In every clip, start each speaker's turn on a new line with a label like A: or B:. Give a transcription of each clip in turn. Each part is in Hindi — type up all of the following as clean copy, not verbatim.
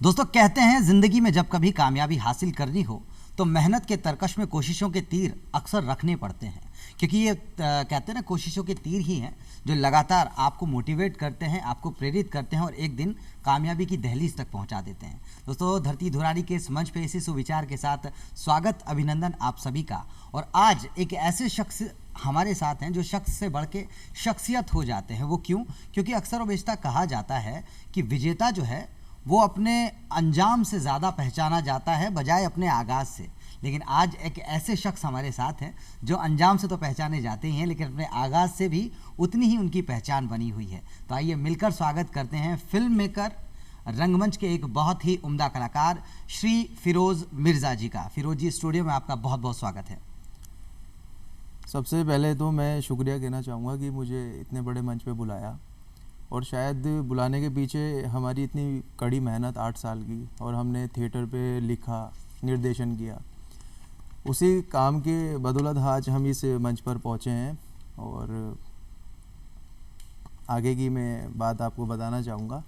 A: दोस्तों कहते हैं जिंदगी में जब कभी कामयाबी हासिल करनी हो तो मेहनत के तरकश में कोशिशों के तीर अक्सर रखने पड़ते हैं, क्योंकि ये कहते हैं ना कोशिशों के तीर ही हैं जो लगातार आपको मोटिवेट करते हैं, आपको प्रेरित करते हैं और एक दिन कामयाबी की दहलीज तक पहुंचा देते हैं। दोस्तों धरती धुरारी के इस मंच पे इसी सुविचार के साथ स्वागत अभिनंदन आप सभी का। और आज एक ऐसे शख्स हमारे साथ हैं जो शख्स से बढ़ के शख्सियत हो जाते हैं। वो क्यों? क्योंकि अक्सर व बेशतर कहा जाता है कि विजेता जो है वो अपने अंजाम से ज़्यादा पहचाना जाता है बजाय अपने आगाज़ से। लेकिन आज एक ऐसे शख्स हमारे साथ हैं जो अंजाम से तो पहचाने जाते ही हैं लेकिन अपने आगाज़ से भी उतनी ही उनकी पहचान बनी हुई है। तो आइए मिलकर स्वागत करते हैं फिल्म मेकर, रंगमंच के एक बहुत ही उम्दा कलाकार श्री फिरोज़ मिर्ज़ा जी का। फिरोज़ जी, स्टूडियो में आपका बहुत बहुत स्वागत है।
B: सबसे पहले तो मैं शुक्रिया कहना चाहूँगा कि मुझे इतने बड़े मंच पे बुलाया, और शायद बुलाने के पीछे हमारी इतनी कड़ी मेहनत 8 साल की, और हमने थिएटर पे लिखा, निर्देशन किया, उसी काम के बदौलत आज हम इस मंच पर पहुँचे हैं। और आगे की मैं बात आपको बताना चाहूँगा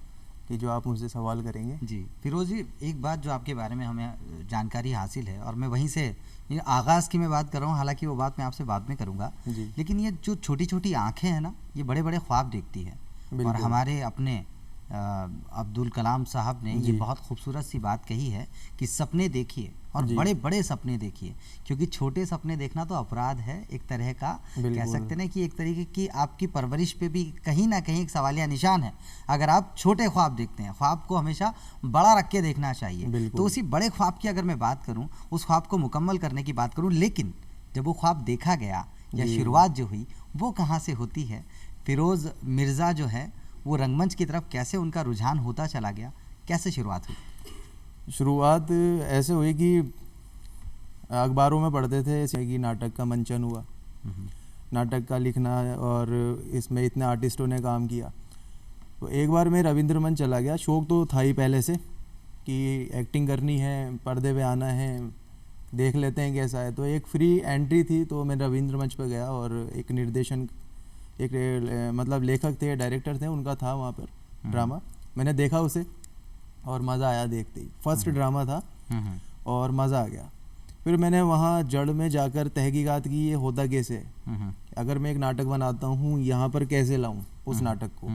B: कि जो आप मुझसे सवाल करेंगे।
A: जी फिरोज़ जी, एक बात जो आपके बारे में हमें जानकारी हासिल है और मैं वहीं से ये आगाज़ की मैं बात कर रहा हूँ, हालांकि वो बात मैं आपसे बाद में करूँगा, लेकिन ये जो छोटी छोटी आँखें हैं ना, ये बड़े बड़े ख्वाब देखती है। और हमारे अपने अब्दुल कलाम साहब ने ये बहुत खूबसूरत सी बात कही है कि सपने देखिए और बड़े बड़े सपने देखिए, क्योंकि छोटे सपने देखना तो अपराध है एक तरह का। कह सकते हैं कि एक तरीके की आपकी परवरिश पे भी कहीं ना कहीं एक सवालिया निशान है अगर आप छोटे ख्वाब देखते हैं। ख्वाब को हमेशा बड़ा रख के देखना चाहिए। तो उसी बड़े ख्वाब की अगर मैं बात करूँ, उस ख्वाब को मुकम्मल करने की बात करूँ, लेकिन जब वो ख्वाब देखा गया या शुरुआत जो हुई वो कहाँ से होती है? फिरोज़ मिर्ज़ा जो है वो रंगमंच की तरफ कैसे उनका रुझान होता चला गया, कैसे शुरुआत हुई?
B: शुरुआत ऐसे हुई कि अखबारों में पढ़ते थे जैसे कि नाटक का मंचन हुआ, नाटक का लिखना, और इसमें इतने आर्टिस्टों ने काम किया। तो एक बार मैं रविंद्र मंच चला गया। शौक़ तो था ही पहले से कि एक्टिंग करनी है, पर्दे पे आना है, देख लेते हैं कैसा है। तो एक फ्री एंट्री थी, तो मैं रविंद्र मंच पे गया और एक निर्देशन, एक मतलब लेखक थे, डायरेक्टर थे, उनका था वहाँ पर ड्रामा। मैंने देखा उसे और मज़ा आया देखते ही। फर्स्ट ड्रामा था और मज़ा आ गया। फिर मैंने वहाँ जड़ में जाकर तहकीकात की, ये होता कैसे है, अगर मैं एक नाटक बनाता हूँ यहाँ पर कैसे लाऊं उस नाटक को।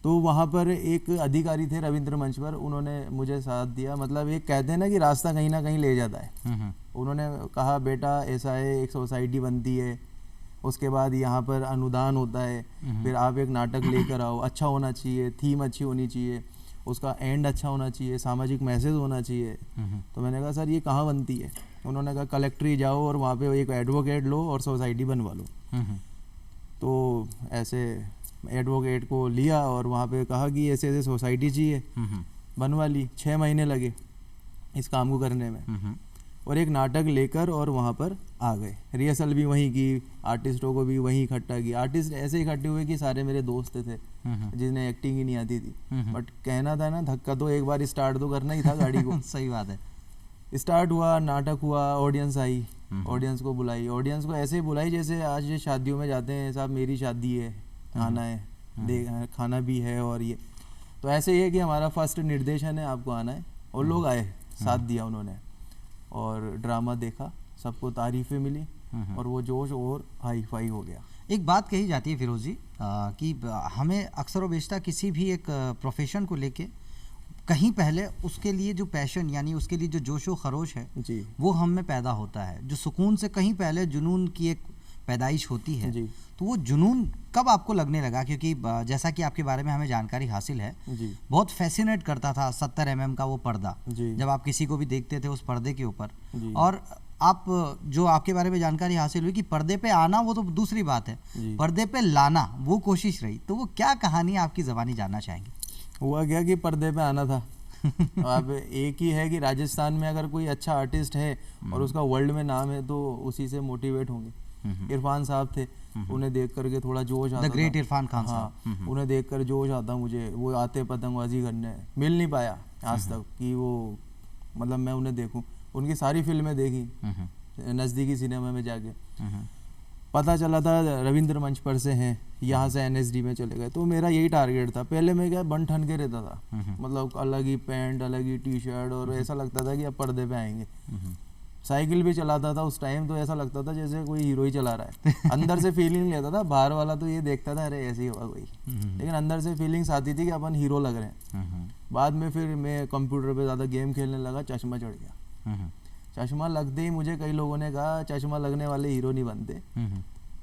B: तो वहाँ पर एक अधिकारी थे रविंद्र मंच पर, उन्होंने मुझे साथ दिया। मतलब एक कहते हैं ना कि रास्ता कहीं ना कहीं ले जाता है। उन्होंने कहा बेटा ऐसा है, एक सोसाइटी बनती है, उसके बाद यहाँ पर अनुदान होता है, फिर आप एक नाटक लेकर आओ, अच्छा होना चाहिए, थीम अच्छी होनी चाहिए, उसका एंड अच्छा होना चाहिए, सामाजिक मैसेज होना चाहिए। तो मैंने कहा सर ये कहाँ बनती है? उन्होंने कहा कलेक्ट्री जाओ और वहाँ पे एक एडवोकेट लो और सोसाइटी बनवा लो। तो ऐसे एडवोकेट को लिया और वहाँ पे कहा कि ऐसे ऐसे सोसाइटी चाहिए, बनवा ली। 6 महीने लगे इस काम को करने में, और एक नाटक लेकर और वहाँ पर आ गए। रिहर्सल भी वहीं की, आर्टिस्टों को भी वहीं इकट्ठा किया। आर्टिस्ट ऐसे इकट्ठे हुए कि सारे मेरे दोस्त थे जिन्हें एक्टिंग ही नहीं आती थी, बट कहना था ना, धक्का तो एक बार स्टार्ट तो करना ही था गाड़ी को।
A: सही बात है।
B: स्टार्ट हुआ, नाटक हुआ, ऑडियंस आई, ऑडियंस को बुलाई। ऑडियंस को ऐसे बुलाई जैसे आज शादियों में जाते हैं, साहब मेरी शादी है, आना है, खाना भी है। और ये तो ऐसे ही है कि हमारा फर्स्ट निर्देशन है, आपको आना है। और लोग आए, साथ दिया उन्होंने, और ड्रामा देखा, सबको तारीफ़ें मिली, और वो जोश और हाई फाई हो गया।
A: एक बात कही जाती है फिरोज़ जी कि हमें अक्सर व बेशतर किसी भी एक प्रोफेशन को लेके कहीं पहले उसके लिए जो पैशन यानी उसके लिए जो जोश व खरोश है
B: जी,
A: वो हम में पैदा होता है। जो सुकून से कहीं पहले जुनून की एक पैदाइश होती है जी। तो वो जुनून कब आपको लगने लगा? क्योंकि जैसा कि आपके बारे में हमें जानकारी हासिल है
B: जी,
A: बहुत फैसिनेट करता था 70 mm का वो पर्दा,
B: जी,
A: जब आप किसी को भी देखते थे उस पर्दे के ऊपर। और आप जो आपके बारे में जानकारी हासिल हुई कि पर्दे पे आना वो तो दूसरी बात है, पर्दे पे लाना वो कोशिश रही। तो वो क्या कहानी आपकी ज़बानी जानना चाहेंगे?
B: हुआ क्या कि पर्दे पे आना था। अब एक ही है कि राजस्थान में अगर कोई अच्छा आर्टिस्ट है और उसका वर्ल्ड में नाम है तो उसी से मोटिवेट होंगे। इरफान साहब थे, उन्हें देख करके थोड़ा जोश आता,
A: द ग्रेट इरफान खान साहब।
B: हाँ, उन्हें देख कर जोश आता मुझे। वो आते पतंगबाजी करने, मिल नहीं पाया आज तक कि वो मतलब मैं उन्हें देखूं। उनकी सारी फिल्में देखी नज़दीकी सिनेमा में जाके। पता चला था रविंद्र मंच पर से हैं, यहाँ से एनएसडी में चले गए। तो मेरा यही टारगेट था। पहले मैं क्या बन ठन के रहता था, मतलब अलग ही पैंट, अलग ही टी शर्ट, और ऐसा लगता था कि अब पर्दे पे आएंगे। साइकिल भी चलाता था उस टाइम, तो ऐसा लगता था जैसे कोई हीरो ही चला रहा है। अंदर से फीलिंग लेता था, बाहर वाला तो ये देखता था अरे ऐसे ही होगा कोई, लेकिन अंदर से फीलिंग्स आती थी कि अपन हीरो लग रहे हैं। बाद में फिर मैं कंप्यूटर पे ज़्यादा गेम खेलने लगा, चश्मा चढ़ गया। चश्मा लगते ही मुझे कई लोगों ने कहा चश्मा लगने वाले हीरो नहीं बनते,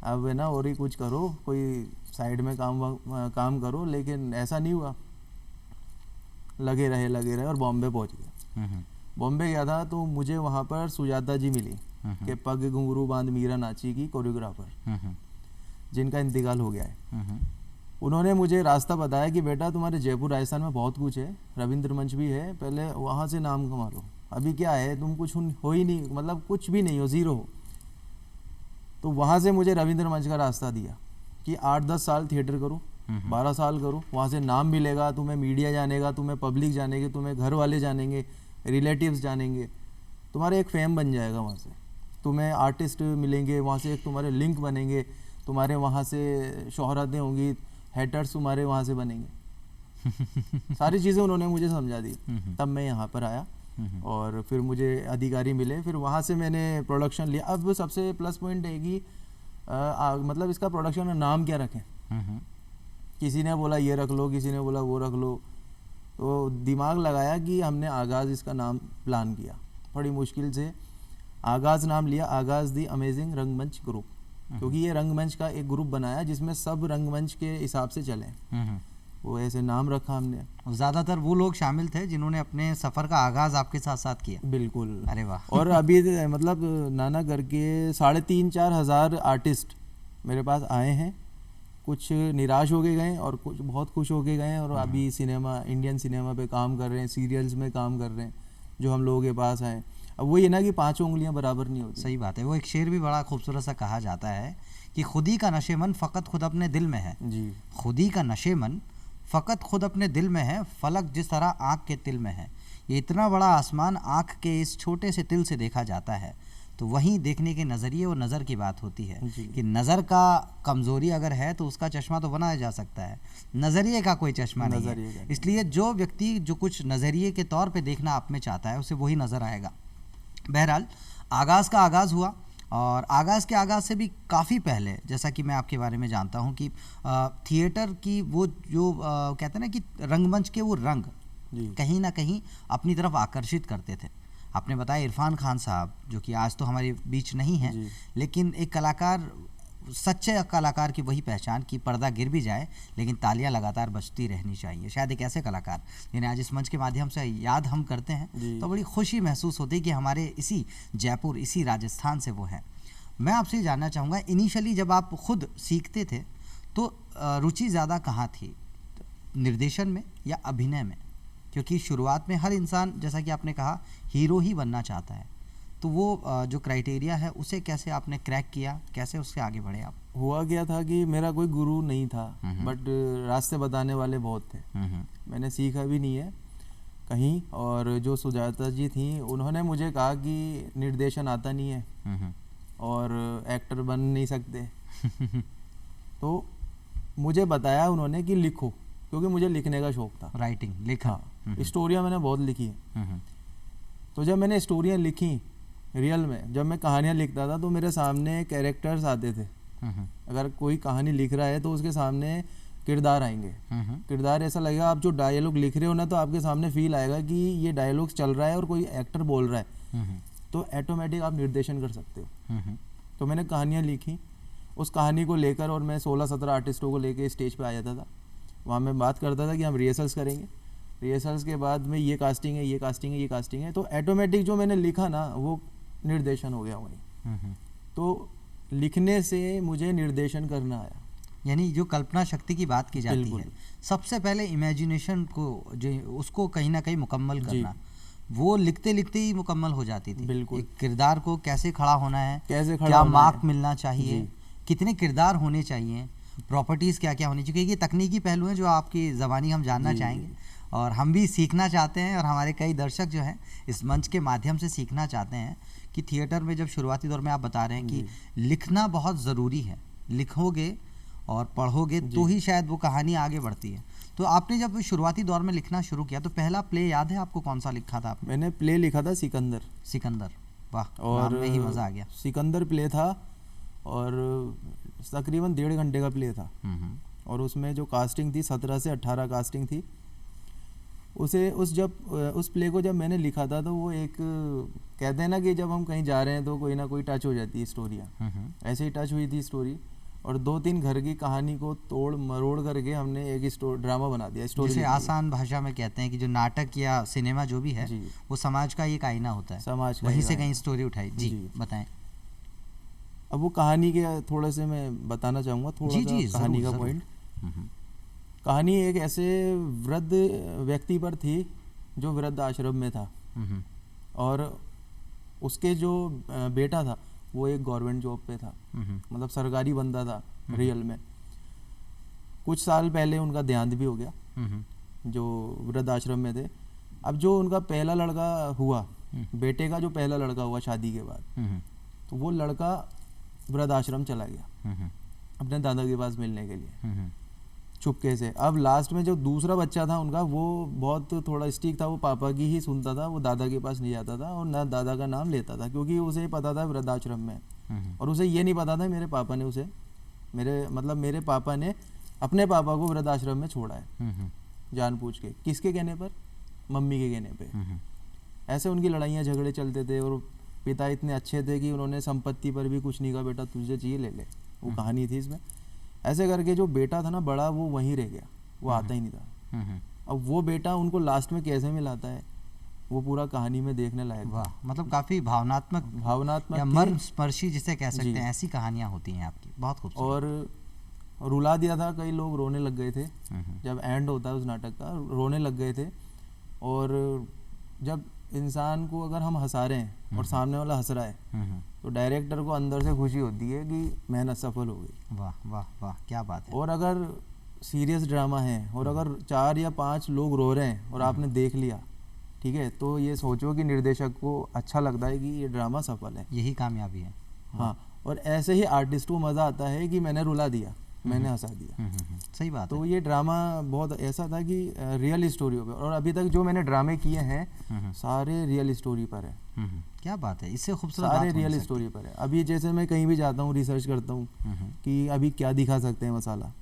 B: अब है ना और ही कुछ करो, कोई साइड में काम करो। लेकिन ऐसा नहीं हुआ, लगे रहे और बॉम्बे पहुंच गया। बॉम्बे गया था तो मुझे वहाँ पर सुजाता जी मिली कि पग घुंघरू बांध मीरा नाची की कोरियोग्राफर, जिनका इंतकाल हो गया है। उन्होंने मुझे रास्ता बताया कि बेटा तुम्हारे जयपुर राजस्थान में बहुत कुछ है, रविंद्र मंच भी है, पहले वहाँ से नाम कमा लो। अभी क्या है, तुम कुछ हो ही नहीं, मतलब कुछ भी नहीं हो, ज़ीरो हो। तो वहाँ से मुझे रविंद्र मंच का रास्ता दिया कि 8-10 साल थिएटर करो, 12 साल करो, वहाँ से नाम मिलेगा, तुम्हें मीडिया जानेगा, तुम्हें पब्लिक जानेगी, तुम्हें घर वाले जानेंगे, रिलेटिव्स जानेंगे, तुम्हारे एक फेम बन जाएगा। वहाँ से तुम्हें आर्टिस्ट मिलेंगे, वहाँ से एक तुम्हारे लिंक बनेंगे, तुम्हारे वहाँ से शोहरतें होंगी, हेटर्स तुम्हारे वहाँ से बनेंगे। सारी चीज़ें उन्होंने मुझे समझा दी। तब मैं यहाँ पर आया और फिर मुझे अधिकारी मिले, फिर वहाँ से मैंने प्रोडक्शन लिया। अब सबसे प्लस पॉइंट है कि मतलब इसका प्रोडक्शन का नाम क्या रखें। किसी ने बोला ये रख लो, किसी ने बोला वो रख लो, तो दिमाग लगाया कि हमने आगाज़ इसका नाम प्लान किया, बड़ी मुश्किल से आगाज़ नाम लिया, आगाज़ दी अमेजिंग रंगमंच ग्रुप, क्योंकि ये रंगमंच का एक ग्रुप बनाया जिसमें सब रंगमंच के हिसाब से चले, वो ऐसे नाम रखा हमने।
A: ज़्यादातर वो लोग शामिल थे जिन्होंने अपने सफ़र का आगाज़ आपके साथ साथ किया।
B: बिल्कुल।
A: अरे वाह।
B: और अभी मतलब नाना करके 3,500-4 हज़ार आर्टिस्ट मेरे पास आए हैं, कुछ निराश हो के गए और कुछ बहुत खुश हो के गए हैं, और अभी सिनेमा, इंडियन सिनेमा पे काम कर रहे हैं, सीरियल्स में काम कर रहे हैं जो हम लोगों के पास आए। अब वही है ना कि 5 उंगलियां बराबर नहीं होती।
A: सही बात है। वो एक शेर भी बड़ा खूबसूरत सा कहा जाता है कि खुदी का नशेमन फ़कत खुद अपने दिल में है।
B: जी।
A: खुदी का नशेमन फ़कत खुद अपने दिल में है, फलक जिस तरह आँख के तिल में है। ये इतना बड़ा आसमान आँख के इस छोटे से तिल से देखा जाता है, तो वहीं देखने के नज़रिए और नज़र की बात होती है कि नज़र का कमज़ोरी अगर है तो उसका चश्मा तो बनाया जा सकता है, नज़रिए का कोई चश्मा नहीं है। इसलिए जो व्यक्ति जो कुछ नज़रिए के तौर पे देखना आप में चाहता है उसे वही नज़र आएगा। बहरहाल आगाज़ का आगाज़ हुआ, और आगाज़ के आगाज़ से भी काफ़ी पहले, जैसा कि मैं आपके बारे में जानता हूँ कि थिएटर की वो जो कहते हैं ना कि रंगमंच के वो रंग कहीं ना कहीं अपनी तरफ आकर्षित करते थे। आपने बताया इरफान खान साहब, जो कि आज तो हमारे बीच नहीं हैं, लेकिन एक कलाकार, सच्चे कलाकार की वही पहचान कि पर्दा गिर भी जाए लेकिन तालियां लगातार बजती रहनी चाहिए। शायद एक ऐसे कलाकार जिन्हें आज इस मंच के माध्यम से याद हम करते हैं तो बड़ी खुशी महसूस होती है कि हमारे इसी जयपुर, इसी राजस्थान से वो हैं। मैं आपसे जानना चाहूँगा, इनिशियली जब आप खुद सीखते थे तो रुचि ज़्यादा कहाँ थी, निर्देशन में या अभिनय में? क्योंकि शुरुआत में हर इंसान, जैसा कि आपने कहा, हीरो ही बनना चाहता है, तो वो जो क्राइटेरिया है उसे कैसे आपने क्रैक किया, कैसे उससे आगे बढ़े आप?
B: हुआ क्या था कि मेरा कोई गुरु नहीं था, बट रास्ते बताने वाले बहुत थे। मैंने सीखा भी नहीं है कहीं, और जो सुजाता जी थी उन्होंने मुझे कहा कि निर्देशन आता नहीं है और एक्टर बन नहीं सकते। तो मुझे बताया उन्होंने कि लिखो, क्योंकि मुझे लिखने का शौक था,
A: राइटिंग, लिखा।
B: स्टोरियाँ मैंने बहुत लिखी हैं। तो जब मैंने स्टोरियाँ लिखी रियल में, जब मैं कहानियाँ लिखता था तो मेरे सामने कैरेक्टर्स आते थे। अगर कोई कहानी लिख रहा है तो उसके सामने किरदार आएंगे। किरदार ऐसा लगेगा, आप जो डायलॉग लिख रहे हो ना, तो आपके सामने फील आएगा कि ये डायलॉग चल रहा है और कोई एक्टर बोल रहा है, तो ऑटोमेटिक आप निर्देशन कर सकते हो। तो मैंने कहानियाँ लिखी, उस कहानी को लेकर, और मैं 16-17 आर्टिस्टों को लेकर स्टेज पे आ जाता था। वहाँ मैं बात करता था कि हम रिहर्सल्स करेंगे, रिहर्सल्स के बाद में ये कास्टिंग है, ये कास्टिंग है, ये कास्टिंग है, तो ऑटोमेटिक जो मैंने लिखा ना वो निर्देशन हो गया वहीं। तो लिखने से मुझे निर्देशन करना आया।
A: यानी जो कल्पना शक्ति की बात की जाती है, सबसे पहले इमेजिनेशन को, जो उसको कहीं ना कहीं मुकम्मल करना, वो लिखते लिखते ही मुकम्मल हो जाती थी।
B: बिल्कुल।
A: एक किरदार को कैसे खड़ा होना है,
B: कैसे खड़ा
A: क्या
B: होना
A: मार्क
B: है,
A: मिलना चाहिए, कितने किरदार होने चाहिए, प्रॉपर्टीज़ क्या क्या होनी चाहिए, क्योंकि ये तकनीकी पहलू हैं जो आपकी ज़बानी हम जानना चाहेंगे और हम भी सीखना चाहते हैं, और हमारे कई दर्शक जो हैं इस मंच के माध्यम से सीखना चाहते हैं कि थिएटर में जब शुरुआती दौर में आप बता रहे हैं कि लिखना बहुत ज़रूरी है, लिखोगे और पढ़ोगे तो ही शायद वो कहानी आगे बढ़ती है। तो आपने जब शुरुआती दौर में लिखना शुरू किया तो पहला प्ले याद है आपको, कौन सा लिखा था आपने?
B: मैंने प्ले लिखा था सिकंदर।
A: सिकंदर, वाह,
B: और
A: नाम में ही मज़ा आ गया।
B: सिकंदर प्ले था और तकरीबन 1.5 घंटे का प्ले था। और उसमें जो कास्टिंग थी 17 से 18 कास्टिंग थी। उस प्ले को जब मैंने लिखा था तो वो एक, कहते हैं ना कि जब हम कहीं जा रहे हैं तो कोई ना कोई टच हो जाती है स्टोरियाँ, ऐसे ही टच हुई थी स्टोरी। और 2-3 घर की कहानी को तोड़ मरोड़ करके हमने एक ड्रामा बना दिया, स्टोरी।
A: जैसे आसान भाषा में कहते हैं कि जो नाटक या सिनेमा जो भी है वो समाज का एक आईना होता है,
B: समाज का,
A: वहीं से कहीं स्टोरी उठाई। जी बताएं।
B: अब वो कहानी के थोड़े से मैं बताना चाहूँगा, थोड़ा सा कहानी का पॉइंट। कहानी एक ऐसे वृद्ध व्यक्ति पर थी जो वृद्ध आश्रम में था, और उसके जो बेटा था वो एक गवर्नमेंट जॉब पे था, मतलब सरकारी बंदा था रियल में। कुछ साल पहले उनका देहांत भी हो गया, जो वृद्ध आश्रम में थे। अब जो उनका पहला लड़का हुआ, बेटे का जो पहला लड़का हुआ शादी के बाद, तो वो लड़का वृद्ध आश्रम चला गया अपने दादा के पास मिलने के लिए, चुपके से। अब लास्ट में जो दूसरा बच्चा था उनका, वो बहुत थोड़ा स्ट्रिक्ट था, वो पापा की ही सुनता था, वो दादा के पास नहीं जाता था और ना दादा का नाम लेता था, क्योंकि उसे पता था वृद्धाश्रम में। और उसे ये नहीं पता था मेरे पापा ने पापा ने अपने पापा को वृद्धाश्रम में छोड़ा है जानबूझ के। किसके कहने पर? मम्मी के कहने पे। ऐसे उनकी लड़ाइयाँ झगड़े चलते थे, और पिता इतने अच्छे थे कि उन्होंने संपत्ति पर भी कुछ नहीं कहा, बेटा तुझे चाहिए ले ले। वो कहानी थी इसमें। ऐसे करके जो बेटा था ना बड़ा, वो वहीं रह गया, वो आता ही नहीं था। अब वो बेटा उनको लास्ट में कैसे मिलाता है, वो पूरा कहानी में देखने लायक।
A: वाह, मतलब काफी भावनात्मक या मर्म स्पर्शी जिसे कह सकते हैं, ऐसी कहानियां होती हैं आपकी, बहुत खूबसूरत।
B: और रुला दिया था, कई लोग रोने लग गए थे जब एंड होता है उस नाटक का, रोने लग गए थे। और जब इंसान को अगर हम हंसा रहे हैं और सामने वाला हंस रहा है, तो डायरेक्टर को अंदर से खुशी होती है कि मेहनत सफल हो गई।
A: वाह वाह वाह, क्या बात है।
B: और अगर सीरियस ड्रामा है और अगर 4 या 5 लोग रो रहे हैं और आपने देख लिया, ठीक है, तो ये सोचो कि निर्देशक को अच्छा लगता है कि ये ड्रामा सफल है,
A: यही कामयाबी है।
B: हाँ, और ऐसे ही आर्टिस्ट को मज़ा आता है कि मैंने रुला दिया, मैंने हंसा दिया।
A: सही बात
B: तो
A: है।
B: ये ड्रामा बहुत ऐसा था कि रियल स्टोरी पे, और अभी तक जो मैंने ड्रामे किए हैं सारे रियल स्टोरी पर है।
A: क्या बात है, इससे खूबसूरत
B: सारे रियल स्टोरी पर है। अभी जैसे मैं कहीं भी जाता हूँ, रिसर्च करता हूँ कि अभी क्या दिखा सकते हैं मसाला,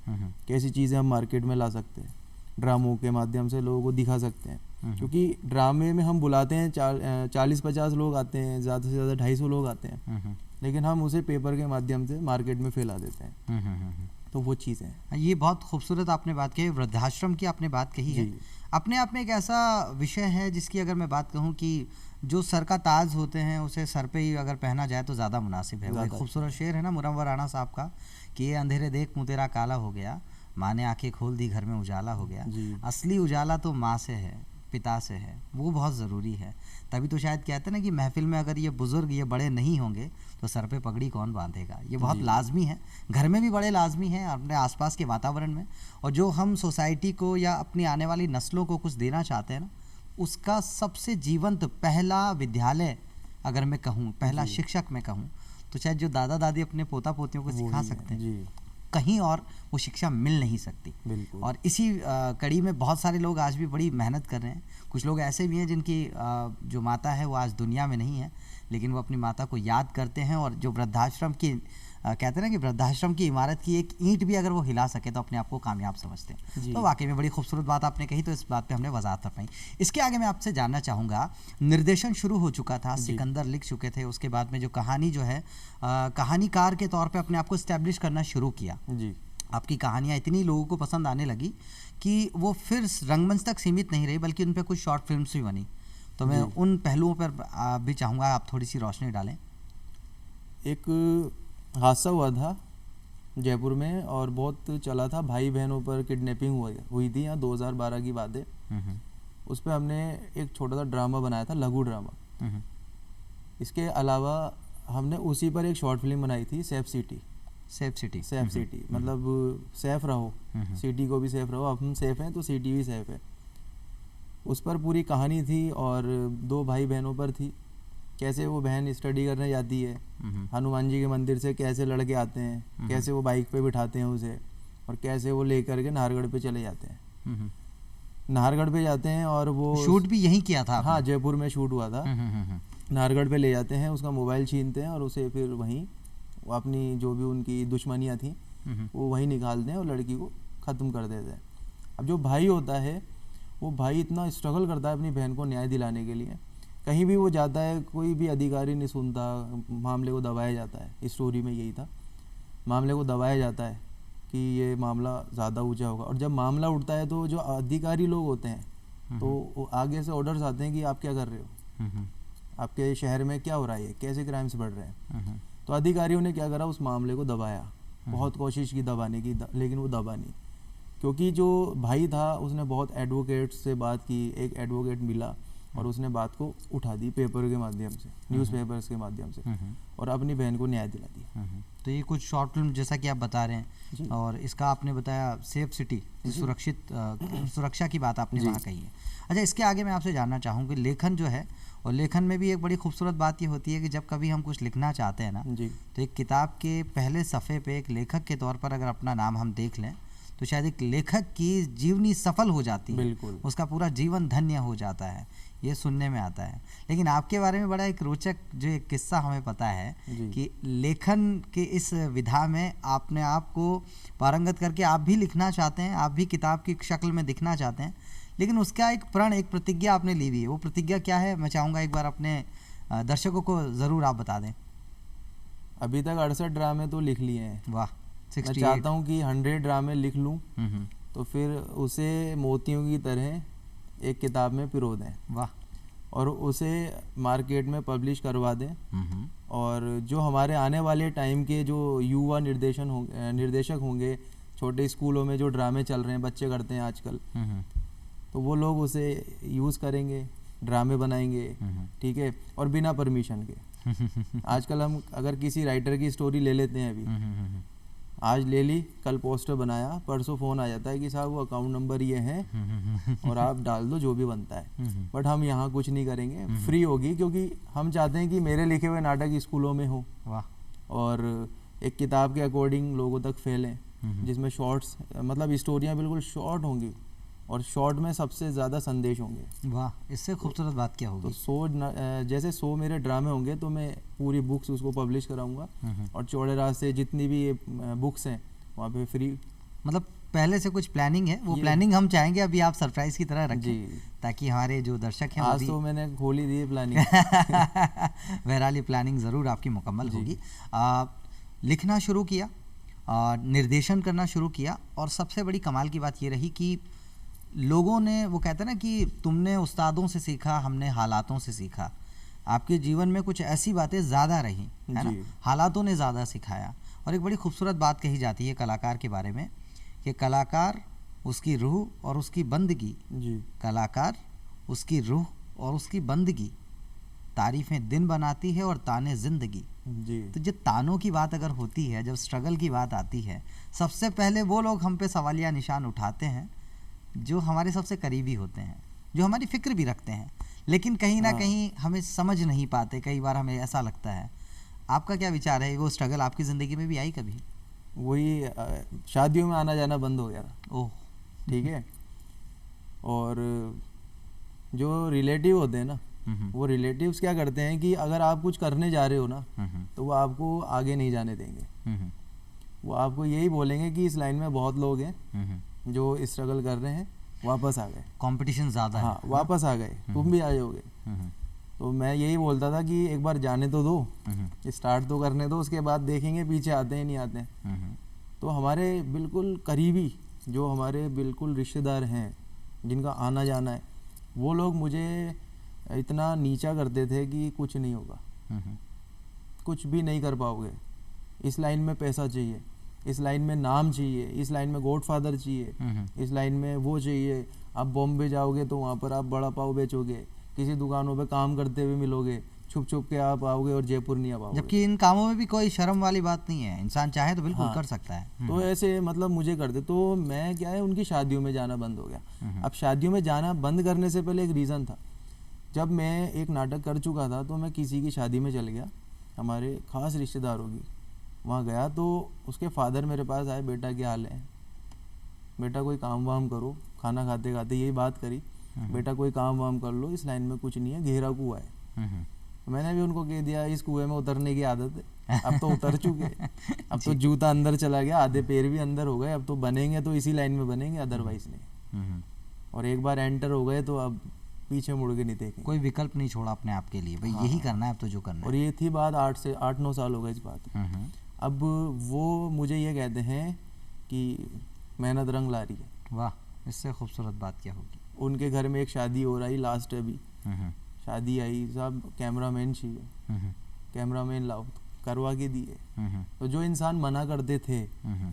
B: कैसी चीज़ें हम मार्केट में ला सकते हैं, ड्रामों के माध्यम से लोगों को दिखा सकते हैं। क्योंकि ड्रामे में हम बुलाते हैं 40-50 लोग आते हैं, ज़्यादा से ज़्यादा 250 लोग आते हैं, लेकिन हम उसे पेपर के माध्यम से मार्केट में फैला देते हैं। तो वो चीज़ें हैं।
A: ये बहुत खूबसूरत आपने बात कही, वृद्धाश्रम की आपने बात कही है। अपने आप में एक ऐसा विषय है जिसकी अगर मैं बात कहूँ कि जो सर का ताज होते हैं उसे सर पे ही अगर पहना जाए तो ज़्यादा मुनासिब है। वो एक खूबसूरत शेर है ना मुरव्वर राणा साहब का कि ये अंधेरे देख मुँह तेरा काला हो गया, माँ ने आंखें खोल दी घर में उजाला हो गया। असली उजाला तो माँ से है, पिता से है, वो बहुत ज़रूरी है। तभी तो शायद कहते हैं ना कि महफिल में अगर ये बुज़ुर्ग ये बड़े नहीं होंगे तो सर पे पगड़ी कौन बांधेगा। ये बहुत लाजमी है, घर में भी बड़े लाजमी हैं, अपने आसपास के वातावरण में। और जो हम सोसाइटी को या अपनी आने वाली नस्लों को कुछ देना चाहते हैं ना, उसका सबसे जीवंत पहला विद्यालय अगर मैं कहूँ, पहला शिक्षक मैं कहूँ, तो शायद जो दादा दादी अपने पोता पोतियों को सिखा सकते हैं, कहीं और वो शिक्षा मिल नहीं सकती। और इसी कड़ी में बहुत सारे लोग आज भी बड़ी मेहनत कर रहे हैं। कुछ लोग ऐसे भी हैं जिनकी जो माता है वो आज दुनिया में नहीं है, लेकिन वो अपनी माता को याद करते हैं। और जो वृद्धाश्रम की कहते हैं ना कि वृद्धाश्रम की इमारत की एक ईंट भी अगर वो हिला सके तो अपने आप को कामयाब समझते हैं। तो वाकई में बड़ी खूबसूरत बात आपने कही, तो इस बात पे हमने वजाहत कर पाई। इसके आगे मैं आपसे जानना चाहूँगा, निर्देशन शुरू हो चुका था, सिकंदर लिख चुके थे, उसके बाद में जो कहानी जो है कहानीकार के तौर पर अपने आप को इस्टेब्लिश करना शुरू किया। आपकी कहानियाँ इतनी लोगों को पसंद आने लगी कि वो फिर रंगमंच तक सीमित नहीं रही, बल्कि उन पर कुछ शॉर्ट फिल्म्स भी बनी। तो मैं उन पहलुओं पर भी चाहूँगा आप थोड़ी सी रोशनी डालें।
B: एक हादसा हुआ था जयपुर में और बहुत चला था, भाई बहनों पर किडनैपिंग हुई थी, यहाँ 2012 की बात है। उस पर हमने एक छोटा सा ड्रामा बनाया था, लघु ड्रामा। इसके अलावा हमने उसी पर एक शॉर्ट फिल्म बनाई थी, सेफ सिटी। मतलब सेफ रहो, सिटी को भी सेफ रहो, अब हम सेफ हैं तो सिटी भी सेफ है। उस पर पूरी कहानी थी और 2 भाई बहनों पर थी कैसे वो बहन स्टडी करने जाती है, हनुमान जी के मंदिर से कैसे लड़के आते हैं, कैसे वो बाइक पे बिठाते हैं उसे, और कैसे वो लेकर के नाहरगढ़ पे चले जाते हैं। नाहरगढ़ पे जाते हैं और वो
A: शूट भी यहीं किया था आपने?
B: हाँ, जयपुर में शूट हुआ था। नाहरगढ़ पे ले जाते हैं, उसका मोबाइल छीनते हैं और उसे फिर वहीं अपनी जो भी उनकी दुश्मनियाँ थी वो वहीं निकालते हैं और लड़की को ख़त्म कर देते हैं। अब जो भाई होता है वो भाई इतना स्ट्रगल करता है अपनी बहन को न्याय दिलाने के लिए, कहीं भी वो जाता है कोई भी अधिकारी नहीं सुनता, मामले को दबाया जाता है। इस स्टोरी में यही था, मामले को दबाया जाता है कि ये मामला ज़्यादा ऊंचा होगा, और जब मामला उठता है तो जो अधिकारी लोग होते हैं तो वो आगे से ऑर्डर्स आते हैं कि आप क्या कर रहे हो, आपके शहर में क्या हो रहा है, कैसे क्राइम्स बढ़ रहे हैं। तो अधिकारियों ने क्या करा, उस मामले को दबाया, बहुत कोशिश की दबाने की, लेकिन वो दबा नहीं, क्योंकि जो भाई था उसने बहुत एडवोकेट से बात की, एक एडवोकेट मिला और उसने बात को उठा दी पेपर के माध्यम से, न्यूज़पेपर्स के माध्यम से, और अपनी बहन को न्याय दिला दिया।
A: तो ये कुछ शॉर्ट फिल्म जैसा कि आप बता रहे हैं, और इसका आपने बताया सेफ सिटी, सुरक्षित सुरक्षा की बात आपने वहाँ कही है। अच्छा, इसके आगे मैं आपसे जानना चाहूँगी, लेखन जो है, और लेखन में भी एक बड़ी खूबसूरत बात ये होती है कि जब कभी हम कुछ लिखना चाहते हैं ना
B: जी,
A: तो एक किताब के पहले सफ़े पे एक लेखक के तौर पर अगर अपना नाम हम देख लें तो शायद एक लेखक की जीवनी सफल हो जाती है,
B: बिल्कुल,
A: उसका पूरा जीवन धन्य हो जाता है, ये सुनने में आता है। लेकिन आपके बारे में बड़ा एक रोचक जो एक किस्सा हमें पता है कि लेखन के इस विधा में आपने आप को पारंगत करके आप भी लिखना चाहते हैं, आप भी किताब की शक्ल में दिखना चाहते हैं, लेकिन उसका एक प्रण, एक प्रतिज्ञा आपने ली हुई है। वो प्रतिज्ञा क्या है, मैं चाहूँगा एक बार अपने दर्शकों को ज़रूर आप बता दें।
B: अभी तक 68 ड्रामे तो लिख लिए हैं।
A: वाह,
B: मैं चाहता हूँ कि 100 ड्रामे लिख लूँ, तो फिर उसे मोतियों की तरह एक किताब में पिरो दें।
A: वाह।
B: और उसे मार्केट में पब्लिश करवा दें, और जो हमारे आने वाले टाइम के जो युवा निर्देशक होंगे, छोटे स्कूलों में जो ड्रामे चल रहे हैं, बच्चे करते हैं आजकल, तो वो लोग उसे यूज़ करेंगे, ड्रामे बनाएंगे, ठीक है, और बिना परमिशन के। आजकल हम अगर किसी राइटर की स्टोरी ले लेते हैं, अभी आज ले ली, कल पोस्टर बनाया, परसों फ़ोन आ जाता है कि साहब वो अकाउंट नंबर ये है और आप डाल दो जो भी बनता है। बट हम यहाँ कुछ नहीं करेंगे, फ्री होगी, क्योंकि हम चाहते हैं कि मेरे लिखे हुए नाटक स्कूलों में हो और एक किताब के अकॉर्डिंग लोगों तक फैलें, जिसमें शॉर्ट्स, मतलब स्टोरियाँ बिल्कुल शॉर्ट होंगी और शॉर्ट में सबसे ज़्यादा संदेश होंगे।
A: वाह, इससे खूबसूरत बात क्या होगी।
B: तो जैसे 100 मेरे ड्रामे होंगे तो मैं पूरी बुक्स उसको पब्लिश कराऊंगा, और चौड़े रात से जितनी भी ये बुक्स हैं वहाँ पे फ्री।
A: मतलब पहले से कुछ प्लानिंग है, वो प्लानिंग हम चाहेंगे अभी आप सरप्राइज की तरह रखें, ताकि हमारे जो दर्शक हैं
B: आज तो मैंने खोली दी प्लानिंग।
A: बहरहाल ये प्लानिंग ज़रूर आपकी मुकम्मल होगी। लिखना शुरू किया, निर्देशन करना शुरू किया, और सबसे बड़ी कमाल की बात ये रही कि लोगों ने, वो कहते हैं ना कि तुमने उस्तादों से सीखा, हमने हालातों से सीखा। आपके जीवन में कुछ ऐसी बातें ज़्यादा रही है ना, हालातों ने ज़्यादा सिखाया। और एक बड़ी खूबसूरत बात कही जाती है कलाकार के बारे में कि कलाकार उसकी रूह और उसकी बंदगी, कलाकार उसकी रूह और उसकी बंदगी, तारीफ़ें दिन बनाती है और ताने ज़िंदगी। तो जब तानों की बात अगर होती है, जब स्ट्रगल की बात आती है, सबसे पहले वो लोग हम पे सवालिया निशान उठाते हैं जो हमारे सबसे करीबी होते हैं, जो हमारी फ़िक्र भी रखते हैं, लेकिन कहीं ना कहीं हमें समझ नहीं पाते। कई बार हमें ऐसा लगता है। आपका क्या विचार है, वो स्ट्रगल आपकी ज़िंदगी में भी आई कभी?
B: वही शादियों में आना जाना बंद हो गया था।
A: ओह,
B: ठीक है। और जो रिलेटिव होते हैं ना, वो रिलेटिव्स क्या करते हैं कि अगर आप कुछ करने जा रहे हो ना, तो वो आपको आगे नहीं जाने देंगे। वो आपको यही बोलेंगे कि इस लाइन में बहुत लोग हैं जो स्ट्रगल कर रहे हैं, वापस आ गए,
A: कंपटीशन ज़्यादा है।
B: हाँ, वापस आ गए, तुम भी आ जाओगे। तो मैं यही बोलता था कि एक बार जाने तो दो, स्टार्ट तो करने दो, उसके बाद देखेंगे पीछे आते हैं नहीं आते हैं। तो हमारे बिल्कुल करीबी, जो हमारे बिल्कुल रिश्तेदार हैं, जिनका आना जाना है, वो लोग मुझे इतना नीचा करते थे कि कुछ नहीं होगा, कुछ भी नहीं कर पाओगे, इस लाइन में पैसा चाहिए, इस लाइन में नाम चाहिए, इस लाइन में गॉडफादर चाहिए, इस लाइन में वो चाहिए। आप बॉम्बे जाओगे तो वहाँ पर आप बड़ा पाव बेचोगे, किसी दुकानों पे काम करते हुए मिलोगे, छुप छुप के आप आओगे और जयपुर नहीं आ पाओगे।
A: जबकि इन कामों में भी कोई शर्म वाली बात नहीं है, इंसान चाहे तो बिल्कुल कर सकता है।
B: तो ऐसे मतलब मुझे करते, तो मैं क्या है, उनकी शादियों में जाना बंद हो गया। अब शादियों में जाना बंद करने से पहले एक रीज़न था। जब मैं एक नाटक कर चुका था तो मैं किसी की शादी में चल गया, हमारे ख़ास रिश्तेदारों की। वहाँ गया तो उसके फादर मेरे पास आए, बेटा क्या हाल है, बेटा कोई काम वाम करो। खाना खाते खाते यही बात करी, बेटा कोई काम वाम कर लो, इस लाइन में कुछ नहीं है, गहरा कुआं है। मैंने भी उनको कह दिया इस कुएं में उतरने की आदत है, अब तो उतर चुके, अब तो जूता अंदर चला गया, आधे पैर भी अंदर हो गए, अब तो बनेंगे तो इसी लाइन में बनेंगे, अदरवाइज नहीं। और एक बार एंटर हो गए तो अब पीछे मुड़ के नहीं देखेंगे।
A: कोई विकल्प नहीं छोड़ा अपने आप के लिए, भाई यही करना है अब तो जो करना है।
B: और ये थी बात 8 9 साल हो गए इस बात में। अब वो मुझे ये कहते हैं कि मेहनत रंग ला रही है।
A: वाह, इससे खूबसूरत बात क्या होगी।
B: उनके घर में एक शादी हो रही, लास्ट अभी शादी आई, सब कैमरामैन चाहिए, कैमरामैन लाओ, करवा के दिए। तो जो इंसान मना करते थे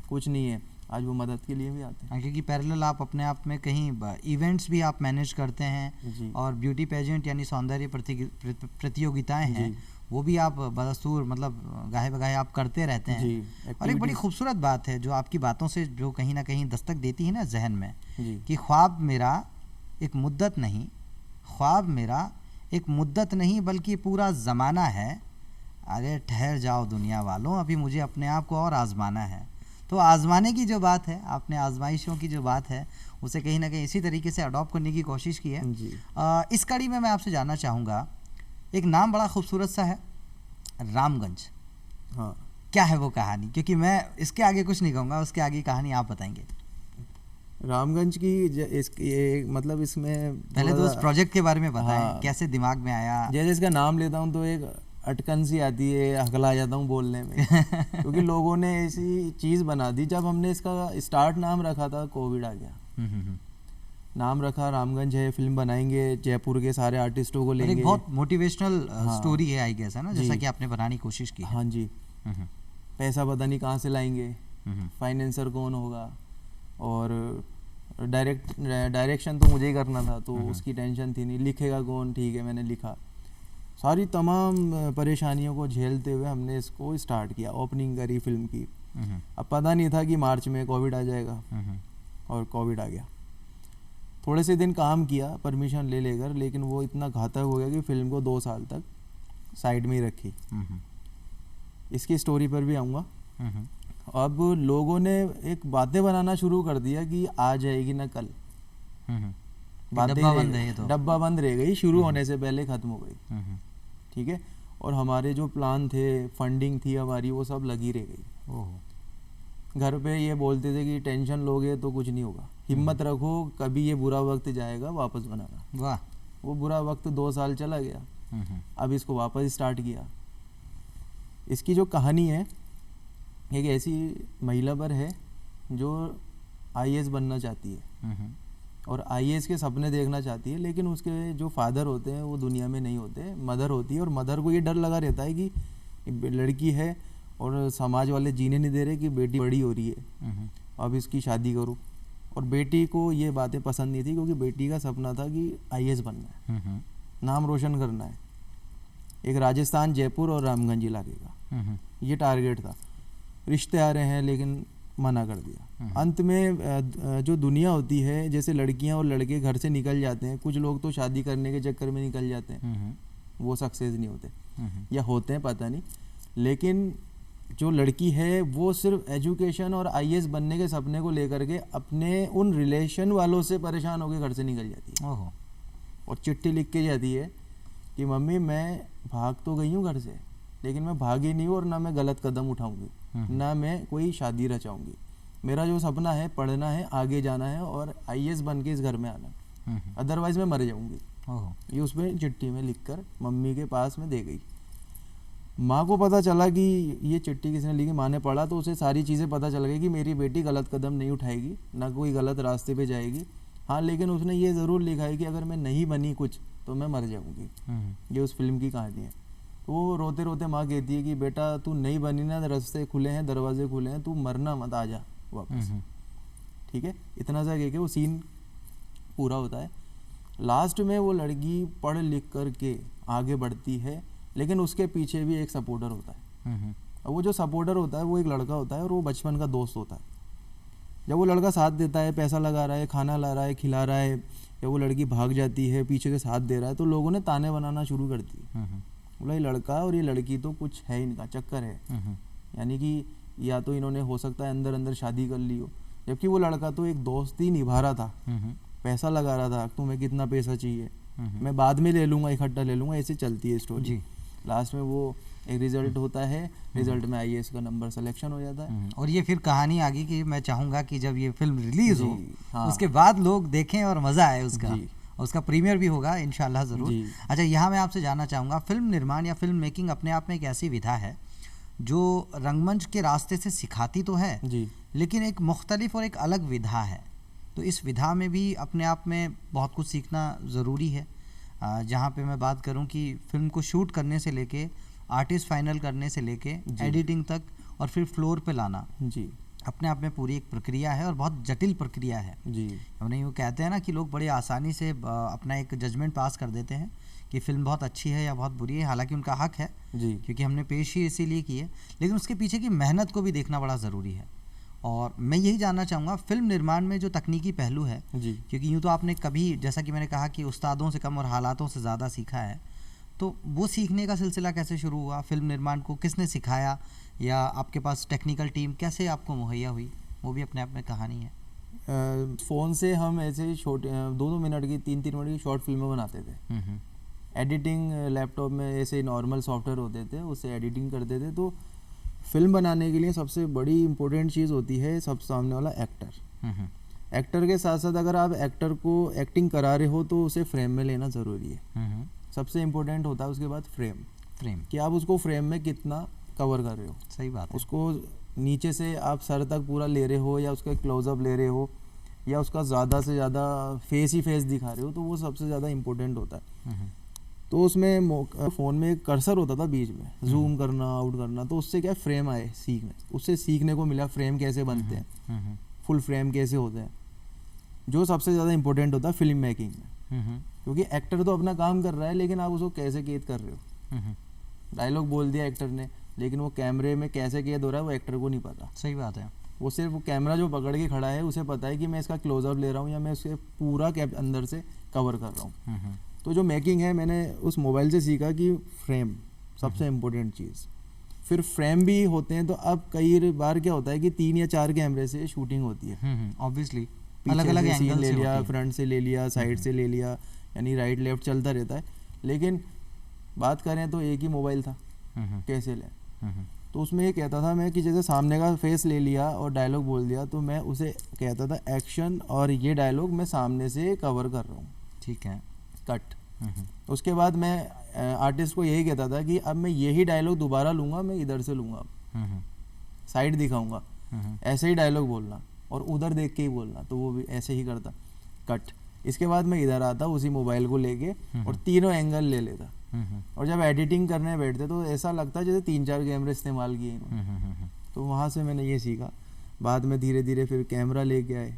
B: कुछ नहीं है, आज वो मदद के लिए भी आते हैं।
A: क्योंकि पैरेलल आप अपने आप में कहीं इवेंट्स भी आप मैनेज करते हैं और ब्यूटी पेजेंट यानी सौंदर्य प्रतियोगिताएं हैं वो भी आप बदस्तूर मतलब गाहे बगाहे आप करते रहते हैं। और एक बड़ी खूबसूरत बात है जो आपकी बातों से जो कहीं ना कहीं दस्तक देती है ना जहन में, कि ख्वाब मेरा एक मुद्दत नहीं, ख्वाब मेरा एक मुद्दत नहीं बल्कि पूरा ज़माना है। अरे ठहर जाओ दुनिया वालों, अभी मुझे अपने आप को और आज़माना है। तो आज़माने की जो बात है, आपने आजमाइशों की जो बात है उसे कहीं ना कहीं इसी तरीके से अडॉप्ट करने की कोशिश की है। इस कड़ी में मैं आपसे जानना चाहूँगा, एक नाम बड़ा खूबसूरत सा है, रामगंज।
B: हाँ,
A: क्या है वो कहानी? क्योंकि मैं इसके आगे कुछ नहीं कहूँगा, उसके आगे कहानी आप बताएंगे।
B: रामगंज की ये मतलब इसमें
A: पहले तो उस प्रोजेक्ट के बारे में बताएं। हाँ, कैसे दिमाग में आया?
B: जैसे इसका नाम लेता हूँ तो एक अटकन सी आती है, हकला जाता हूँ बोलने में क्योंकि लोगों ने ऐसी चीज़ बना दी। जब हमने इसका स्टार्ट नाम रखा था, कोविड आ गया। नाम रखा रामगंज है, फिल्म बनाएंगे, जयपुर के सारे आर्टिस्टों को लेंगे।
A: एक बहुत मोटिवेशनल स्टोरी है आई गेस, है ना, जैसा कि आपने बनाने की कोशिश की।
B: हाँ जी। पैसा पता नहीं कहाँ से लाएंगे, फाइनेंसर कौन होगा, और डायरेक्शन तो मुझे ही करना था तो उसकी टेंशन थी नहीं, लिखेगा कौन, ठीक है मैंने लिखा। सारी तमाम परेशानियों को झेलते हुए हमने इसको स्टार्ट किया, ओपनिंग करी फिल्म की। अब पता नहीं था कि मार्च में कोविड आ जाएगा, और कोविड आ गया। थोड़े से दिन काम किया परमिशन ले लेकर, लेकिन वो इतना घातक हो गया कि फिल्म को 2 साल तक साइड में ही रखी। इसकी स्टोरी पर भी आऊँगा। अब लोगों ने एक बातें बनाना शुरू कर दिया कि आ जाएगी ना कल, बातें डब्बा बंद रह गई, शुरू होने से पहले ख़त्म हो गई। ठीक है, और हमारे जो प्लान थे, फंडिंग थी हमारी, वो सब लगी रह गई। घर पे ये बोलते थे कि टेंशन लोगे तो कुछ नहीं होगा, हिम्मत रखो, कभी ये बुरा वक्त जाएगा, वापस बनाना।
A: वाह,
B: वो बुरा वक्त 2 साल चला गया। अब इसको वापस स्टार्ट किया। इसकी जो कहानी है, एक ऐसी महिला पर है जो IAS बनना चाहती है और IAS के सपने देखना चाहती है, लेकिन उसके जो फादर होते हैं वो दुनिया में नहीं होते, मदर होती है। और मदर को ये डर लगा रहता है कि लड़की है और समाज वाले जीने नहीं दे रहे कि बेटी बड़ी हो रही है, अब इसकी शादी करो। और बेटी को ये बातें पसंद नहीं थी, क्योंकि बेटी का सपना था कि IAS बनना है, नाम रोशन करना है। एक राजस्थान, जयपुर और रामगंज इलाके का ये टारगेट था। रिश्ते आ रहे हैं लेकिन मना कर दिया। अंत में जो दुनिया होती है, जैसे लड़कियां और लड़के घर से निकल जाते हैं, कुछ लोग तो शादी करने के चक्कर में निकल जाते हैं, वो सक्सेस नहीं होते, या होते हैं पता नहीं। लेकिन जो लड़की है वो सिर्फ एजुकेशन और IAS बनने के सपने को लेकर के अपने उन रिलेशन वालों से परेशान होकर घर से निकल जाती है। और चिट्ठी लिख के जाती है कि मम्मी मैं भाग तो गई हूँ घर से, लेकिन मैं भागी नहीं हूँ और ना मैं गलत कदम उठाऊंगी, ना मैं कोई शादी रचाऊंगी। मेरा जो सपना है पढ़ना है, आगे जाना है और IAS बन के इस घर में आना, अदरवाइज मैं मर जाऊंगी। ये उसमें चिट्ठी में लिखकर मम्मी के पास में दे गई। माँ को पता चला कि ये चिट्ठी किसने लिखी, माँ ने पढ़ा तो उसे सारी चीज़ें पता चल गई कि मेरी बेटी गलत कदम नहीं उठाएगी, ना कोई गलत रास्ते पे जाएगी। हाँ, लेकिन उसने ये ज़रूर लिखा है कि अगर मैं नहीं बनी कुछ तो मैं मर जाऊंगी। ये उस फिल्म की कहानी है। तो वो रोते रोते माँ कहती है कि बेटा तू नहीं बनी ना, रास्ते खुले हैं, दरवाजे खुले हैं, तू मरना मत, आ जा वापस। ठीक है, इतना सा कह के वो सीन पूरा होता है। लास्ट में वो लड़की पढ़ लिख कर के आगे बढ़ती है, लेकिन उसके पीछे भी एक सपोर्टर होता है। और वो जो सपोर्टर होता है वो एक लड़का होता है और वो बचपन का दोस्त होता है। जब वो लड़का साथ देता है, पैसा लगा रहा है, खाना ला रहा है, खिला रहा है, या वो लड़की भाग जाती है पीछे से साथ दे रहा है, तो लोगों ने ताने बनाना शुरू कर दिए। बोला ये लड़का और ये लड़की तो कुछ है, इनका चक्कर है, यानी कि या तो इन्होंने हो सकता है अंदर अंदर शादी कर ली हो, जबकि वो लड़का तो एक दोस्ती निभा रहा था, पैसा लगा रहा था, तुम्हें कितना पैसा चाहिए, मैं बाद में ले लूँगा, इकट्ठा ले लूँगा, ऐसे चलती है स्टोरी। लास्ट में वो एक रिजल्ट होता है, रिजल्ट में आईएएस का नंबर सिलेक्शन हो जाता है।
A: और ये फिर कहानी आगे की मैं चाहूँगा कि जब ये फिल्म रिलीज हो,
B: हाँ।
A: उसके बाद लोग देखें और मज़ा आए उसका, उसका प्रीमियर भी होगा इंशाल्लाह ज़रूर। अच्छा, यहाँ मैं आपसे जानना चाहूँगा, फिल्म निर्माण या फिल्म मेकिंग अपने आप में एक ऐसी विधा है जो रंगमंच के रास्ते से सिखाती तो है
B: जी,
A: लेकिन एक मुख्तलिफ और एक अलग विधा है। तो इस विधा में भी अपने आप में बहुत कुछ सीखना ज़रूरी है। जहाँ पे मैं बात करूँ कि फिल्म को शूट करने से लेके आर्टिस्ट फाइनल करने से लेके एडिटिंग तक और फिर फ्लोर पे लाना
B: जी,
A: अपने आप में पूरी एक प्रक्रिया है और बहुत जटिल प्रक्रिया है
B: जी।
A: हमने यूँ कहते हैं ना कि लोग बड़े आसानी से अपना एक जजमेंट पास कर देते हैं कि फ़िल्म बहुत अच्छी है या बहुत बुरी है, हालांकि उनका हक है
B: जी,
A: क्योंकि हमने पेश ही इसीलिए की है, लेकिन उसके पीछे की मेहनत को भी देखना बड़ा ज़रूरी है। और मैं यही जानना चाहूँगा फिल्म निर्माण में जो तकनीकी पहलू है,
B: जी,
A: क्योंकि यूँ तो आपने कभी, जैसा कि मैंने कहा कि उस्तादों से कम और हालातों से ज़्यादा सीखा है, तो वो सीखने का सिलसिला कैसे शुरू हुआ? फिल्म निर्माण को किसने सिखाया या आपके पास टेक्निकल टीम कैसे आपको मुहैया हुई? वो भी अपने आप में कहानी है।
B: फ़ोन से हम ऐसे छोटे 2-2 मिनट की 3-3 मिनट की शॉर्ट फिल्में बनाते थे। एडिटिंग लैपटॉप में ऐसे नॉर्मल सॉफ्टवेयर होते थे, उससे एडिटिंग करते थे। तो फिल्म बनाने के लिए सबसे बड़ी इम्पोर्टेंट चीज़ होती है सब सामने वाला एक्टर। एक्टर के साथ साथ अगर आप एक्टर को एक्टिंग करा रहे हो तो उसे फ्रेम में लेना ज़रूरी है। सबसे इम्पोर्टेंट होता है उसके बाद फ्रेम कि आप उसको फ्रेम में कितना कवर कर रहे हो।
A: सही बात है।
B: उसको नीचे से आप सर तक पूरा ले रहे हो या उसका क्लोजअप ले रहे हो या उसका ज़्यादा से ज़्यादा फेस ही फेस दिखा रहे हो, तो वो सबसे ज़्यादा इम्पोर्टेंट होता है। तो उसमें फ़ोन में एक कर्सर होता था बीच में, जूम करना, आउट करना, तो उससे क्या फ्रेम आए उससे सीखने को मिला फ्रेम कैसे बनते हैं, फुल फ्रेम कैसे होते हैं, जो सबसे ज़्यादा इम्पोर्टेंट होता है फिल्म मेकिंग में। क्योंकि एक्टर तो अपना काम कर रहा है, लेकिन आप उसको कैसे कैद कर रहे हो। डायलॉग बोल दिया एक्टर ने, लेकिन वो कैमरे में कैसे कैद हो रहा है वो एक्टर को नहीं पता।
A: सही बात है।
B: वो सिर्फ वो कैमरा जो पकड़ के खड़ा है उसे पता है कि मैं इसका क्लोजअप ले रहा हूँ या मैं उसके पूरा कैप अंदर से कवर कर रहा हूँ। तो जो मेकिंग है मैंने उस मोबाइल से सीखा कि फ्रेम सबसे इम्पोर्टेंट चीज़। फिर फ्रेम भी होते हैं, तो अब कई बार क्या होता है कि 3 या 4 कैमरे से शूटिंग होती है।
A: ऑब्वियसली
B: अलग अलग एंगल ले लिया, फ्रंट से ले लिया, साइड से ले लिया, यानी राइट लेफ्ट चलता रहता है। लेकिन बात करें तो एक ही मोबाइल था, कैसे लें। तो उसमें ये कहता था मैं कि जैसे सामने का फेस ले लिया और डायलॉग बोल दिया, तो मैं उसे कहता था एक्शन और ये डायलॉग मैं सामने से कवर कर रहा हूँ,
A: ठीक है,
B: कट। उसके बाद मैं आर्टिस्ट को यही कहता था कि अब मैं यही डायलॉग दोबारा लूँगा, मैं इधर से लूँगा, साइड दिखाऊँगा, ऐसे ही डायलॉग बोलना और उधर देख के ही बोलना, तो वो भी ऐसे ही करता, कट। इसके बाद मैं इधर आता उसी मोबाइल को लेके और तीनों एंगल ले लेता। और जब एडिटिंग करने बैठते तो ऐसा लगता है जैसे 3-4 कैमरे इस्तेमाल किए इन्होंने। तो वहाँ से मैंने ये सीखा। बाद में धीरे धीरे फिर कैमरा लेके आए,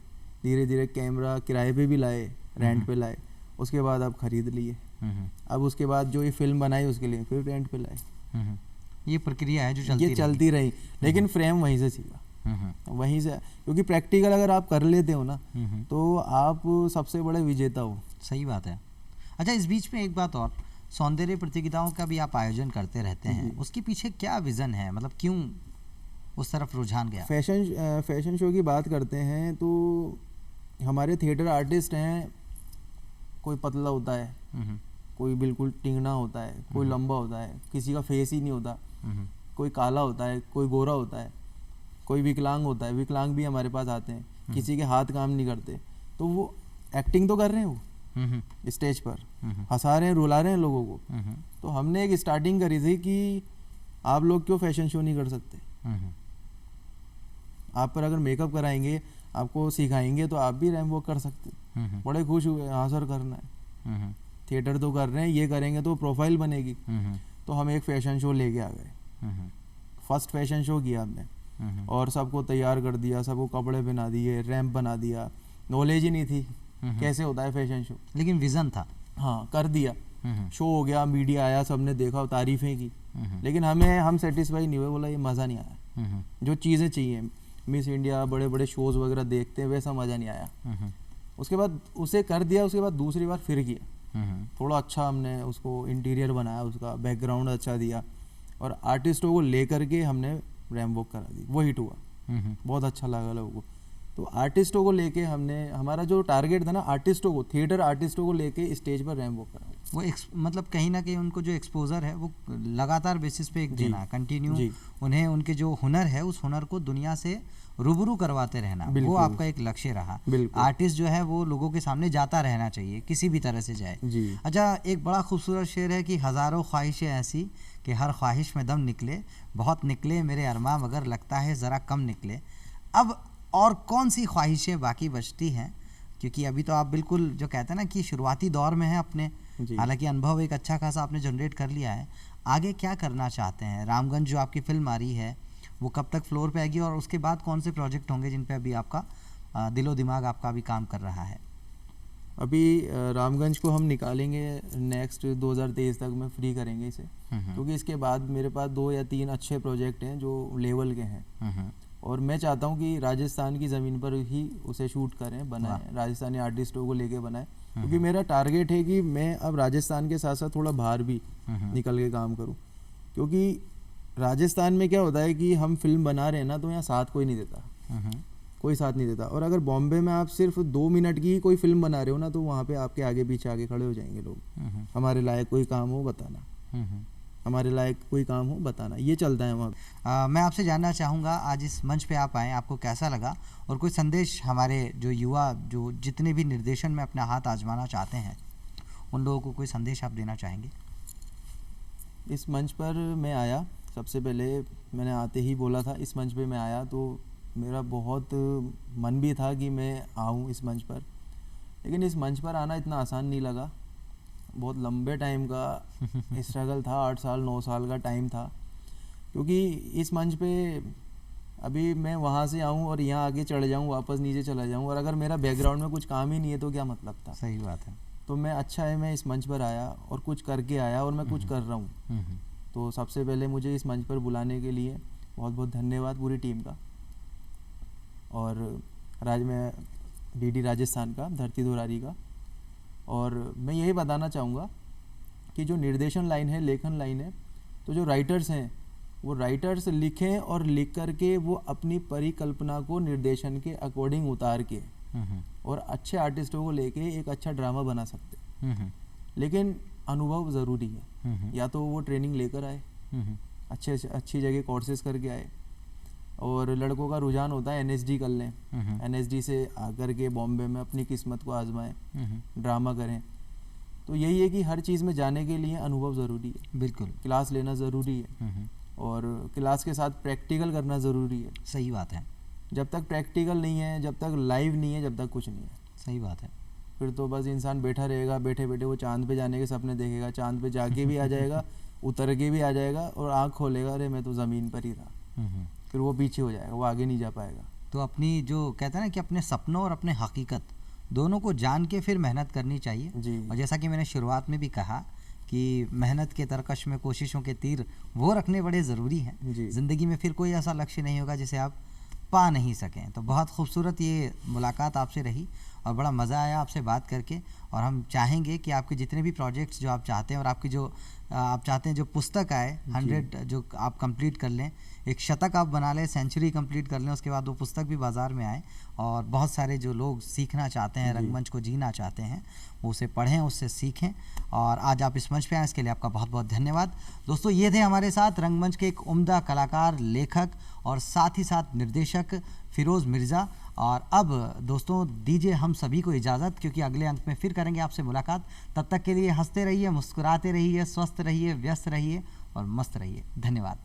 B: धीरे धीरे कैमरा किराए पे भी लाए, रेंट पे लाए, उसके बाद अब खरीद लिए। अब उसके बाद जो ये फिल्म बनाई उसके लिए फिर रेंट पे लाए।
A: ये प्रक्रिया है जो
B: चलती रही, लेकिन फ्रेम वहीं से सीखा, वहीं से। क्योंकि प्रैक्टिकल अगर आप कर लेते हो ना तो आप सबसे बड़े विजेता हो।
A: सही बात है। अच्छा, इस बीच में एक बात और, सौंदर्य प्रतियोगिताओं का भी आप आयोजन करते रहते हैं, उसके पीछे क्या विज़न है, मतलब क्यों उस तरफ रुझान गया?
B: फैशन शो की बात करते हैं तो हमारे थिएटर आर्टिस्ट हैं, कोई पतला होता है, कोई बिल्कुल टिंगना होता है, कोई लंबा होता है, किसी का फेस ही नहीं होता, कोई काला होता है, कोई गोरा होता है, कोई विकलांग होता है। विकलांग भी हमारे पास आते हैं, किसी के हाथ काम नहीं करते, तो वो एक्टिंग तो कर रहे हैं, वो स्टेज पर हंसा रहे हैं, रुला रहे हैं लोगों को। तो हमने एक स्टार्टिंग करी थी कि आप लोग क्यों फैशन शो नहीं कर सकते, आप पर अगर मेकअप कराएंगे, आपको सिखाएंगे तो आप भी रैंप वॉक कर सकते। बड़े खुश हुए, हाँ सर करना है, थिएटर तो कर रहे हैं, ये करेंगे तो प्रोफाइल बनेगी। तो हम एक फैशन शो लेके आ गए, फर्स्ट फैशन शो किया हमने और सबको तैयार कर दिया, सबको कपड़े पहना दिए, रैंप बना दिया। नॉलेज ही नहीं थी कैसे होता है फैशन शो,
A: लेकिन विजन था।
B: हाँ, कर दिया, शो हो गया, मीडिया आया, सबने देखा, तारीफें की, लेकिन हम सेटिस्फाई नहीं हुए, बोला ये मज़ा नहीं आया। जो चीज़ें चाहिए, मिस इंडिया बड़े बड़े शोज़ वगैरह देखते हैं, वैसा मज़ा नहीं आया। उसके बाद उसे कर दिया, उसके बाद दूसरी बार फिर किया, थोड़ा अच्छा हमने उसको इंटीरियर बनाया, उसका बैकग्राउंड अच्छा दिया और आर्टिस्टों को लेकर के हमने रैम वॉक करा दी, वो हिट हुआ, बहुत अच्छा लगा लोगों को। तो आर्टिस्टों को लेके हमने, हमारा जो टारगेट था ना, आर्टिस्टों को, थिएटर आर्टिस्टों को लेके स्टेज पर रैम वॉक करा।
A: वो मतलब कहीं ना कहीं उनको जो एक्सपोजर है वो लगातार बेसिस पे एक देना, कंटिन्यू उन्हें उनके जो हुनर है उस हुनर को दुनिया से रूबरू करवाते रहना, वो आपका एक लक्ष्य रहा। आर्टिस्ट जो है वो लोगों के सामने जाता रहना चाहिए, किसी भी तरह से जाए। अच्छा, एक बड़ा खूबसूरत शेर है कि हज़ारों ख्वाहिशें ऐसी कि हर ख्वाहिश में दम निकले, बहुत निकले मेरे अरमां मगर लगता है ज़रा कम निकले। अब और कौन सी ख्वाहिशें बाकी बचती हैं, क्योंकि अभी तो आप बिल्कुल जो कहते हैं ना कि शुरुआती दौर में है अपने, हालांकि अनुभव एक अच्छा खासा आपने जनरेट कर लिया है, आगे क्या करना चाहते हैं? रामगंज जो आपकी फिल्म आ रही है वो कब तक फ्लोर पे आएगी, और उसके बाद कौन से प्रोजेक्ट होंगे जिन पे अभी आपका दिलो दिमाग आपका अभी काम कर रहा है?
B: अभी रामगंज को हम निकालेंगे नेक्स्ट 2023 तक में फ्री करेंगे इसे, क्योंकि इसके बाद मेरे पास 2 या 3 अच्छे प्रोजेक्ट हैं जो लेवल के हैं, और मैं चाहता हूँ कि राजस्थान की ज़मीन पर ही उसे शूट करें, बनाएं, राजस्थानी आर्टिस्टों को लेके बनाएं, क्योंकि मेरा टारगेट है कि मैं अब राजस्थान के साथ साथ थोड़ा बाहर भी निकल के काम करूँ। क्योंकि राजस्थान में क्या होता है कि हम फिल्म बना रहे हैं ना, तो यहाँ साथ कोई नहीं देता, कोई साथ नहीं देता। और अगर बॉम्बे में आप सिर्फ 2 मिनट की कोई फिल्म बना रहे हो ना, तो वहाँ पे आपके आगे पीछे आगे खड़े हो जाएंगे लोग, हमारे लायक कोई काम हो बताना, हमारे लायक कोई काम हो बताना, ये चलता है वहाँ।
A: मैं आपसे जानना चाहूँगा, आज इस मंच पे आप आए, आपको कैसा लगा, और कोई संदेश हमारे जो युवा जो जितने भी निर्देशन में अपना हाथ आजमाना चाहते हैं उन लोगों को कोई संदेश आप देना चाहेंगे?
B: इस मंच पर मैं आया, सबसे पहले मैंने आते ही बोला था इस मंच पे मैं आया, तो मेरा बहुत मन भी था कि मैं आऊँ इस मंच पर, लेकिन इस मंच पर आना इतना आसान नहीं लगा, बहुत लंबे टाइम का स्ट्रगल था, 8 साल 9 साल का टाइम था। क्योंकि इस मंच पे अभी मैं वहाँ से आऊँ और यहाँ आगे चढ़ जाऊँ, वापस नीचे चला जाऊँ, और अगर मेरा बैकग्राउंड में कुछ काम ही नहीं है तो क्या मतलब था?
A: सही बात है।
B: तो मैं अच्छा है मैं इस मंच पर आया और कुछ करके आया, और मैं कुछ कर रहा हूँ। तो सबसे पहले मुझे इस मंच पर बुलाने के लिए बहुत बहुत धन्यवाद पूरी टीम का, और मैं डीडी राजस्थान का, धरती दुरारी का। और मैं यही बताना चाहूँगा कि जो निर्देशन लाइन है, लेखन लाइन है, तो जो राइटर्स हैं वो राइटर्स लिखें और लिख करके वो अपनी परिकल्पना को निर्देशन के अकॉर्डिंग उतार के और अच्छे आर्टिस्टों को लेके एक अच्छा ड्रामा बना सकते हैं। लेकिन अनुभव ज़रूरी है, या तो वो ट्रेनिंग लेकर आए, अच्छी जगह कोर्सेज करके आए, और लड़कों का रुझान होता है एनएसडी कर लें, एनएसडी से आकर के बॉम्बे में अपनी किस्मत को आजमाएं, ड्रामा करें। तो यही है कि हर चीज़ में जाने के लिए अनुभव ज़रूरी है,
A: बिल्कुल
B: क्लास लेना ज़रूरी है, और क्लास के साथ प्रैक्टिकल करना ज़रूरी है।
A: सही बात है।
B: जब तक प्रैक्टिकल नहीं है, जब तक लाइव नहीं है, जब तक कुछ नहीं है।
A: सही बात है।
B: फिर तो बस इंसान बैठा रहेगा, बैठे बैठे वो चांद पे जाने के सपने देखेगा, चांद पे जाके भी आ जाएगा, उतर के भी आ जाएगा, और आँख खोलेगा, अरे मैं तो ज़मीन पर ही था, फिर वो पीछे हो जाएगा, वो आगे नहीं जा पाएगा।
A: तो अपनी जो कहते हैं ना कि अपने सपनों और अपने हकीकत दोनों को जान के फिर मेहनत करनी चाहिए
B: जी।
A: और जैसा कि मैंने शुरुआत में भी कहा कि मेहनत के तरकश में कोशिशों के तीर वो रखने बड़े ज़रूरी हैं। ज़िंदगी में फिर कोई ऐसा लक्ष्य नहीं होगा जिसे आप पा नहीं सकें। तो बहुत खूबसूरत ये मुलाकात आपसे रही और बड़ा मज़ा आया आपसे बात करके, और हम चाहेंगे कि आपके जितने भी प्रोजेक्ट्स जो आप चाहते हैं और आपकी जो आप चाहते हैं जो पुस्तक आए 100 जो आप कंप्लीट कर लें, एक शतक आप बना लें, सेंचुरी कंप्लीट कर लें, उसके बाद वो पुस्तक भी बाज़ार में आए और बहुत सारे जो लोग सीखना चाहते हैं, रंगमंच को जीना चाहते हैं, वो उसे पढ़ें, उससे सीखें। और आज आप इस मंच पे आए, इसके लिए आपका बहुत बहुत धन्यवाद। दोस्तों, ये थे हमारे साथ रंगमंच के एक उम्दा कलाकार, लेखक और साथ ही साथ निर्देशक फ़िरोज़ मिर्ज़ा। और अब दोस्तों दीजिए हम सभी को इजाज़त, क्योंकि अगले अंक में फिर करेंगे आपसे मुलाकात। तब तक के लिए हंसते रहिए, मुस्कुराते रहिए, स्वस्थ रहिए, व्यस्त रहिए और मस्त रहिए। धन्यवाद।